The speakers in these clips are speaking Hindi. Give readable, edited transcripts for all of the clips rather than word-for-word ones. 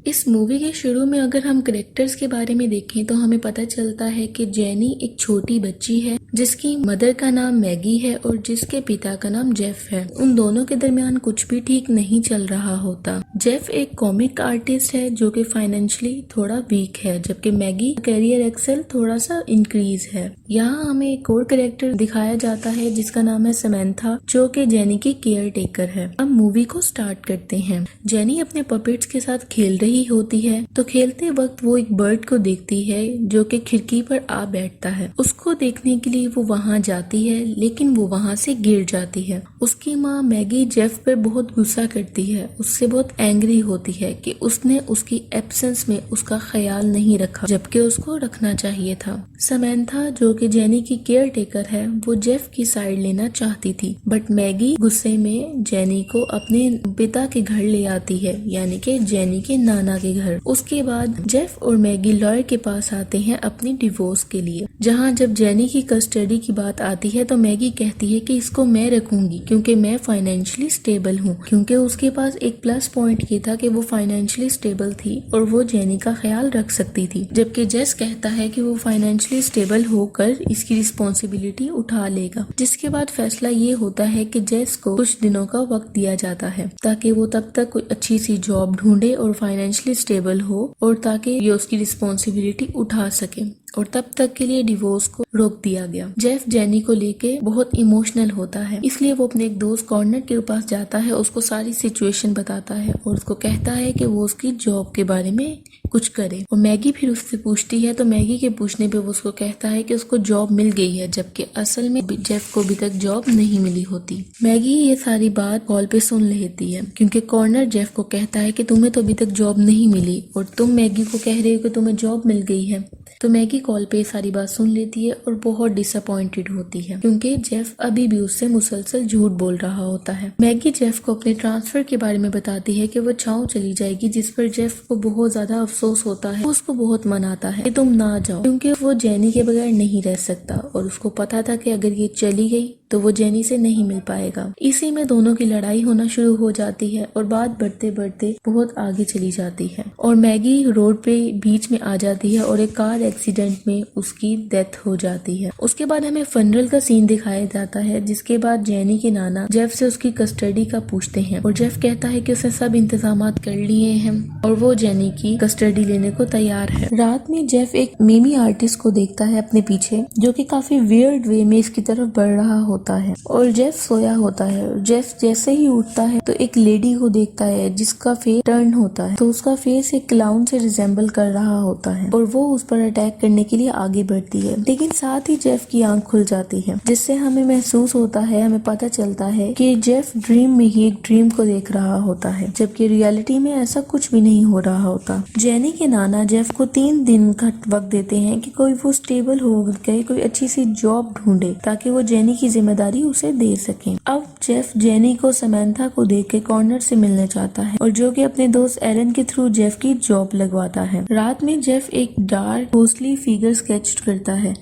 इस मूवी के शुरू में अगर हम करेक्टर्स के बारे में देखें तो हमें पता चलता है कि जेनी एक छोटी बच्ची है जिसकी मदर का नाम मैगी है और जिसके पिता का नाम जेफ है। उन दोनों के दरमियान कुछ भी ठीक नहीं चल रहा होता। जेफ एक कॉमिक आर्टिस्ट है जो कि फाइनेंशियली थोड़ा वीक है, जबकि मैगी कैरियर एक्सेल थोड़ा सा इंक्रीज है। यहाँ हमें एक और करेक्टर दिखाया जाता है जिसका नाम है समैंथा, जो कि जेनी की केयर टेकर है। अब मूवी को स्टार्ट करते हैं। जेनी अपने पपेट्स के साथ खेल रही होती है तो खेलते वक्त वो एक बर्ड को देखती है जो कि खिड़की पर आ बैठता है। उसको देखने के लिए वो वहां जाती है, लेकिन वो वहां से गिर जाती है। उसकी माँ मैगी जेफ पर बहुत गुस्सा करती है, उससे बहुत एंग्री होती है कि उसने उसकी एब्सेंस में उसका ख्याल नहीं रखा, जबकि उसको रखना चाहिए था। समैंथा जो कि जेनी की केयर टेकर है, वो जेफ की साइड लेना चाहती थी, बट मैगी गुस्से में जेनी को अपने पिता के घर ले आती है, यानी कि जेनी के नाना के घर। उसके बाद जेफ और मैगी लॉयर के पास आते हैं अपनी डिवोर्स के लिए। जहां जब जेनी की कस्टडी की बात आती है तो मैगी कहती है कि इसको मैं रखूंगी क्योंकि मैं फाइनेंशियली स्टेबल हूँ, क्योंकि उसके पास एक प्लस पॉइंट ये था कि वो फाइनेंशियली स्टेबल थी और वो जेनी का ख्याल रख सकती थी। जबकि जेस कहता है कि वो फाइनेंशियली स्टेबल होकर इसकी रिस्पॉन्सिबिलिटी उठा लेगा। जिसके बाद फैसला ये होता है कि जेस को कुछ दिनों का वक्त दिया जाता है ताकि वो तब तक कोई अच्छी सी जॉब ढूंढे और फाइनेंशियली स्टेबल हो, और ताकि ये उसकी रिस्पॉन्सिबिलिटी उठा सके, और तब तक के लिए डिवोर्स को रोक दिया गया। जेफ जेनी को लेके बहुत इमोशनल होता है, इसलिए वो अपने एक दोस्त कॉर्नर के पास जाता है, उसको सारी सिचुएशन बताता है और उसको कहता है कि वो उसकी जॉब के बारे में कुछ करे। और मैगी फिर उससे पूछती है तो मैगी के पूछने पे वो उसको कहता है कि उसको जॉब मिल गई है, जबकि असल में जेफ को अभी तक जॉब नहीं मिली होती। मैगी ये सारी बात कॉल पे सुन लेती है क्योंकि कॉर्नर जेफ को कहता है कि तुम्हें तो अभी तक जॉब नहीं मिली और तुम मैगी को कह रहे हो कि तुम्हें जॉब मिल गई है। तो मैगी कॉल पे सारी बात सुन लेती है और बहुत डिसअपॉइंटेड होती है क्योंकि जेफ अभी भी उससे मुसलसल झूठ बोल रहा होता है। मैगी जेफ को अपने ट्रांसफर के बारे में बताती है कि वो छाव चली जाएगी, जिस पर जेफ को बहुत ज्यादा अफसोस होता है। वो उसको बहुत मनाता है कि तुम ना जाओ, क्योंकि वो जेनी के बगैर नहीं रह सकता और उसको पता था कि अगर ये चली गई तो वो जेनी से नहीं मिल पाएगा। इसी में दोनों की लड़ाई होना शुरू हो जाती है और बात बढ़ते बढ़ते बहुत आगे चली जाती है और मैगी रोड पे बीच में आ जाती है और एक कार एक्सीडेंट में उसकी डेथ हो जाती है। उसके बाद हमें फनरल का सीन दिखाया जाता है, जिसके बाद जेनी के नाना जेफ से उसकी कस्टडी का पूछते हैं और जेफ कहता है कि उसने सब इंतजाम कर लिए हैं और वो जेनी की कस्टडी लेने को तैयार है। रात में जेफ एक मीमी आर्टिस्ट को देखता है अपने पीछे, जो कि काफी वियर्ड वे में इसकी तरफ बढ़ रहा होता है और जेफ सोया होता है। जेफ जैसे ही उठता है तो एक लेडी को देखता है जिसका फेस टर्न होता है, तो उसका फेस एक क्लाउन से रिजेंबल कर रहा होता है और वो उस पर अटैक करने के लिए आगे बढ़ती है, लेकिन साथ ही जेफ की आंख खुल जाती है, जिससे हमें महसूस होता है, हमें पता चलता है कि जेफ ड्रीम में ही एक ड्रीम को देख रहा होता है, जबकि रियलिटी में ऐसा कुछ भी नहीं हो रहा होता। जेनी के नाना जेफ को 3 दिन का वक्त देते हैं कि कोई वो स्टेबल हो गए, कोई अच्छी सी जॉब ढूंढे ताकि वो जेनी की जिम्मेदारी उसे दे सके। अब जेफ जेनी को समैंथा को देख के कॉर्नर से मिलना चाहता है और जो कि अपने दोस्त एलन के थ्रू जेफ की जॉब लगवाता है। रात में जेफ एक डार्क घोस्टली फिगर स्केच करता है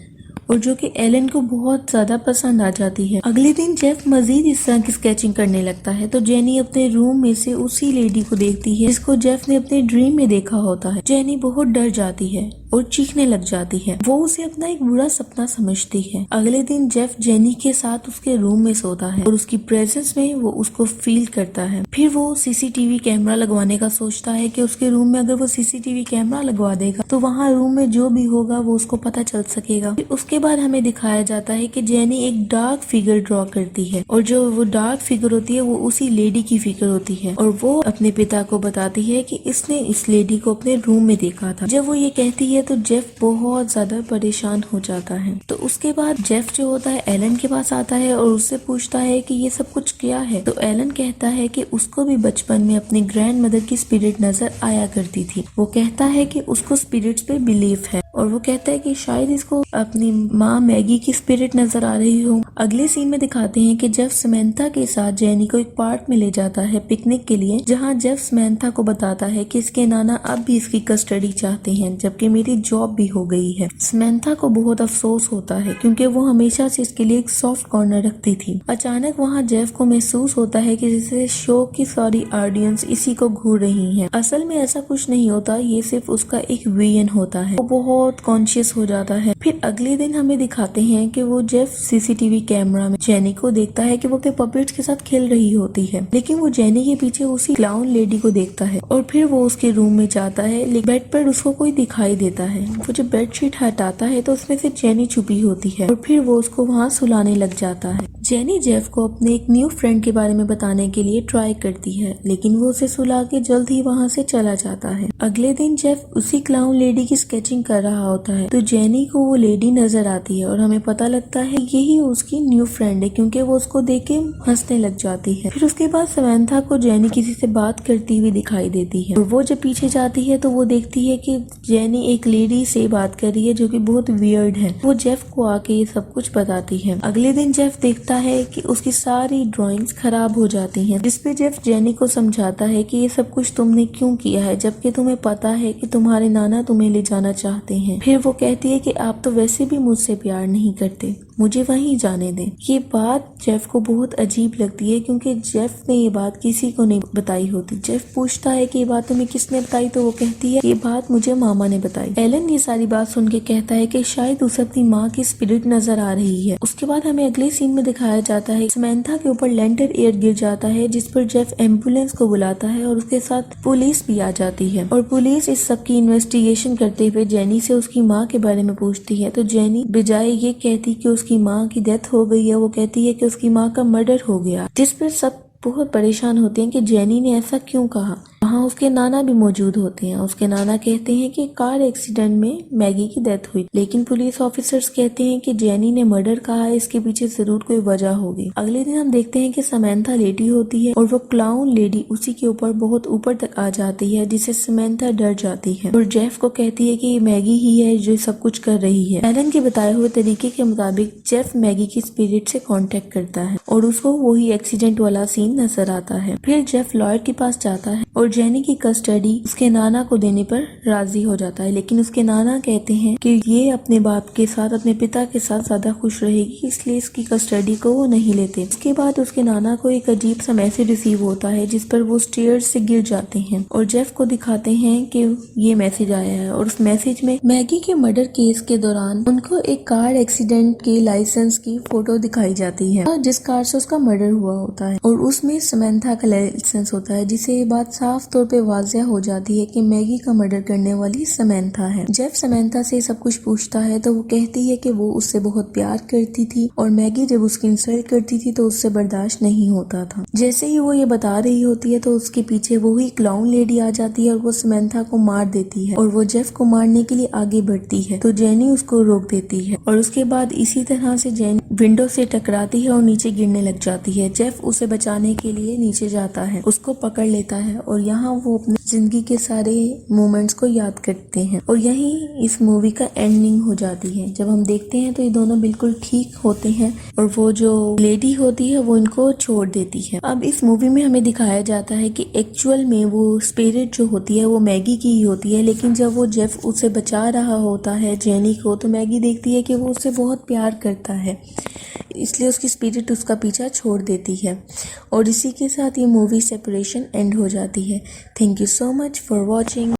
और जो कि एलन को बहुत ज्यादा पसंद आ जाती है। अगले दिन जेफ मजीद इस तरह की स्केचिंग करने लगता है तो जेनी अपने रूम में से उसी लेडी को देखती है जिसको जेफ ने अपने ड्रीम में देखा होता है। जेनी बहुत डर जाती है और चीखने लग जाती है, वो उसे अपना एक बुरा सपना समझती है। अगले दिन जेफ जेनी के साथ उसके रूम में सोता है और उसकी प्रेजेंस में वो उसको फील करता है। फिर वो सीसीटीवी कैमरा लगवाने का सोचता है कि उसके रूम में अगर वो सीसीटीवी कैमरा लगवा देगा तो वहाँ रूम में जो भी होगा वो उसको पता चल सकेगा। फिर उसके बाद हमें दिखाया जाता है कि जेनी एक डार्क फिगर ड्रॉ करती है और जो वो डार्क फिगर होती है वो उसी लेडी की फिगर होती है और वो अपने पिता को बताती है कि इसने इस लेडी को अपने रूम में देखा था। जब वो ये कहती है तो जेफ बहुत ज्यादा परेशान हो जाता है। तो उसके बाद जेफ जो होता है एलन के पास आता है और उससे पूछता है कि ये सब कुछ क्या है। तो एलन कहता है कि उसको भी बचपन में अपनी ग्रैंड मदर की स्पिरिट नजर आया करती थी। वो कहता है कि उसको स्पिरिट्स पे बिलीव है और वो कहता है कि शायद इसको अपनी माँ मैगी की स्पिरिट नजर आ रही हो। अगले सीन में दिखाते हैं कि जेफ समंथा के साथ जेनी को एक पार्क में ले जाता है पिकनिक के लिए, जहाँ जेफ समंथा को बताता है कि इसके नाना अब भी इसकी कस्टडी चाहते हैं जबकि मेरी जॉब भी हो गई है। समंथा को बहुत अफसोस होता है क्योंकि वो हमेशा से इसके लिए एक सॉफ्ट कॉर्नर रखती थी। अचानक वहाँ जेफ को महसूस होता है कि जैसे शो की सारी ऑडियंस इसी को घूर रही है। असल में ऐसा कुछ नहीं होता, ये सिर्फ उसका एक विजन होता है। वो बहुत कॉन्शियस हो जाता है। फिर अगले दिन हमें दिखाते हैं कि वो जेफ सीसीटीवी कैमरा में जेनी को देखता है कि वो अपने पपेट्स के साथ खेल रही होती है, लेकिन वो जेनी के पीछे उसी क्लाउन लेडी को देखता है और फिर वो उसके रूम में जाता है। लेकिन बेड पर उसको कोई दिखाई देता है। वो जब बेडशीट हटाता है तो उसमें से जेनी छुपी होती है और फिर वो उसको वहाँ सुलाने लग जाता है। जेनी जेफ को अपने एक न्यू फ्रेंड के बारे में बताने के लिए ट्राई करती है, लेकिन वो उसे सुला के जल्द ही वहाँ से चला जाता है। अगले दिन जेफ उसी क्लाउन लेडी की स्केचिंग कर रहा होता है तो जेनी को वो लेडी नजर आती है और हमें पता लगता है यही उसकी न्यू फ्रेंड है क्योंकि वो उसको देख के हंसने लग जाती है। फिर उसके बाद समंथा को जेनी किसी से बात करती हुई दिखाई देती है और वो जब पीछे जाती है तो वो देखती है कि जेनी एक लेडी से बात कर रही है जो कि बहुत वियर्ड है। वो जेफ को आके ये सब कुछ बताती है। अगले दिन जेफ देखता है कि उसकी सारी ड्राइंग्स खराब हो जाती हैं, जिसपे जेफ जेनी को समझाता है कि ये सब कुछ तुमने क्यों किया है जबकि तुम्हें पता है कि तुम्हारे नाना तुम्हें ले जाना चाहते हैं। फिर वो कहती है कि आप तो वैसे भी मुझसे प्यार नहीं करते, मुझे वहीं जाने दें। ये बात जेफ को बहुत अजीब लगती है क्योंकि जेफ ने ये बात किसी को नहीं बताई होती। जेफ पूछता है कि ये बात तुम्हें किसने बताई तो वो कहती है ये बात मुझे मामा ने बताई। एलन ये सारी बात सुन के कहता है कि शायद उसे अपनी माँ की स्पिरिट नजर आ रही है। उसके बाद हमें अगले सीन में दिखाया जाता है समंथा के ऊपर लेंटर एयर गिर जाता है, जिस पर जेफ एम्बुलेंस को बुलाता है और उसके साथ पुलिस भी आ जाती है और पुलिस इस सब की इन्वेस्टिगेशन करते हुए जेनी से उसकी माँ के बारे में पूछती है। तो जेनी बजाय ये कहती कि उसकी माँ की डेथ हो गई है, वो कहती है कि उसकी माँ का मर्डर हो गया, जिस पर सब बहुत परेशान होते हैं कि जेनी ने ऐसा क्यों कहा। वहाँ उसके नाना भी मौजूद होते हैं। उसके नाना कहते हैं कि कार एक्सीडेंट में मैगी की डेथ हुई, लेकिन पुलिस ऑफिसर्स कहते हैं कि जेनी ने मर्डर कहा है, इसके पीछे जरूर कोई वजह होगी। अगले दिन हम देखते हैं कि समंथा लेटी होती है और वो क्लाउन लेडी उसी के ऊपर बहुत ऊपर तक आ जाती है, जिससे समंथा डर जाती है और जेफ को कहती है कि ये मैगी ही है जो सब कुछ कर रही है। एलन के बताए हुए तरीके के मुताबिक जेफ मैगी की स्पिरिट से कांटेक्ट करता है और उसको वही एक्सीडेंट वाला सीन नजर आता है। फिर जेफ लॉयर के पास जाता है और जेनी की कस्टडी उसके नाना को देने पर राजी हो जाता है, लेकिन उसके नाना कहते हैं कि ये अपने बाप के साथ, अपने पिता के साथ ज्यादा खुश रहेगी, इसलिए इसकी कस्टडी को वो नहीं लेते। उसके बाद उसके नाना को एक अजीब सा मैसेज रिसीव होता है जिस पर वो स्टेयर्स से गिर जाते हैं और जेफ को दिखाते हैं कि ये मैसेज आया है और उस मैसेज में मैगी के मर्डर केस के दौरान उनको एक कार एक्सीडेंट के लाइसेंस की फोटो दिखाई जाती है जिस कार से उसका मर्डर हुआ होता है और उसमें समंथा का लाइसेंस होता है, जिससे ये बात साफ तौर पे वाज़ेह हो जाती है कि मैगी का मर्डर करने वाली समंथा है। जेफ समंथा से सब कुछ पूछता है तो वो कहती है कि वो उससे बहुत प्यार करती थी और मैगी जब उसकी इंसल्ट करती थी तो उससे बर्दाश्त नहीं होता था। जैसे ही वो ये बता रही होती है तो उसके पीछे वही क्लाउन लेडी आ जाती है और वो समंथा को मार देती है और वो जेफ को मारने के लिए आगे बढ़ती है तो जेनी उसको रोक देती है और उसके बाद इसी तरह से जेनी विंडो से टकराती है और नीचे गिरने लग जाती है। जेफ उसे बचाने के लिए नीचे जाता है, उसको पकड़ लेता है और यहाँ वो अपनी जिंदगी के सारे मोमेंट्स को याद करते हैं और यही इस मूवी का एंडिंग हो जाती है। जब हम देखते हैं तो ये दोनों बिल्कुल ठीक होते हैं और वो जो लेडी होती है वो इनको छोड़ देती है। अब इस मूवी में हमें दिखाया जाता है कि एक्चुअल में वो स्पिरिट जो होती है वो मैगी की ही होती है, लेकिन जब वो जेफ उसे बचा रहा होता है जेनी को तो मैगी देखती है कि वो उससे बहुत प्यार करता है, इसलिए उसकी स्पिरिट उसका पीछा छोड़ देती है और इसी के साथ ये मूवी सेपरेशन एंड हो जाती है। Thank you so much for watching.